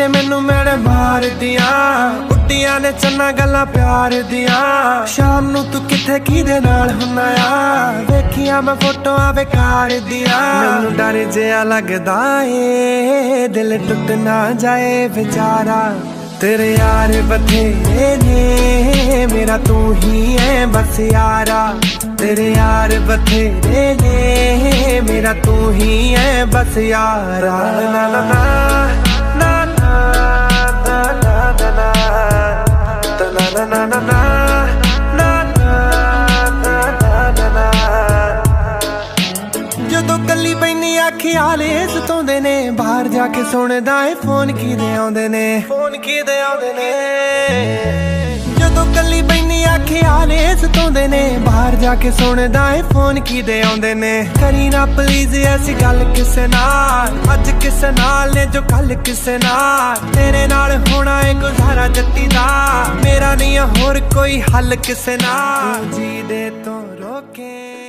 ਨੇ ਮੈਨੂੰ ਮੇਰੇ ਮਾਰ ਦਿਆਂ, ਉੱਡੀਆਂ ਨੇ ਚੰਨਾ ਗੱਲਾਂ ਪਿਆਰ ਦੀਆਂ। ਸ਼ਾਮ ਨੂੰ ਤੂੰ ਕਿੱਥੇ ਕਿਹਦੇ ਨਾਲ ਹੁੰਨਾ ਆ, ਵੇਖੀਆਂ ਮੈਂ ਫੋਟੋਆਂ ਬੇਕਾਰ ਦੀਆਂ। ਮੈਨੂੰ ਡਰ ਜਿਹਾ ਲੱਗਦਾ ਏ ਦਿਲ ਟੁੱਟ ਨਾ ਜਾਏ ਵਿਚਾਰਾ, तेरे यार बथेरे ने मेरा तू ही है बस यारा। तेरे यार बथेरे ने मेरा तू ही है बस यारा। ना ना ना ना ना ना ना ना ना ना ना ना ਜਦੋਂ ਕੱਲੀ ਪੈਣੀ ਖਿਆਲੇ ਸਤਾਉਂਦੇ ਨੇ, ਬਾਹਰ ਜਾ ਕੇ ਸੁਣਦਾ ਏ ਫੋਨ ਕਿਹਦੇ ਆਉਂਦੇ ਨੇ, ਫੋਨ ਕਿਹਦੇ ਆਉਂਦੇ ਨੇ। ਜਦੋਂ ਕੱਲੀ ਪੈਣੀ ਖਿਆਲੇ ਸਤਾਉਂਦੇ ਨੇ, ਬਾਹਰ ਜਾ ਕੇ ਸੁਣਦਾ ਏ ਫੋਨ ਕਿਹਦੇ ਆਉਂਦੇ ਨੇ। ਕਰੀ ਨਾ ਪਲੀਜ਼ ਐਸੀ ਗੱਲ ਕਿਸੇ ਨਾਲ, ਅੱਜ ਕਿਸੇ ਨਾਲ ਨੇ ਜੋ ਕੱਲ ਕਿਸੇ ਨਾਲ। ਤੇਰੇ ਨਾਲ ਹੋਣਾ ਏ ਗੁਜ਼ਾਰਾ ਜੱਟੀ ਦਾ, ਮੇਰਾ ਨਹੀਂ ਹੋਰ ਕੋਈ ਹੱਲ ਕਿਸੇ ਨਾਲ। ਜੀ ਦੇ ਤੋਂ ਰੋਕੇ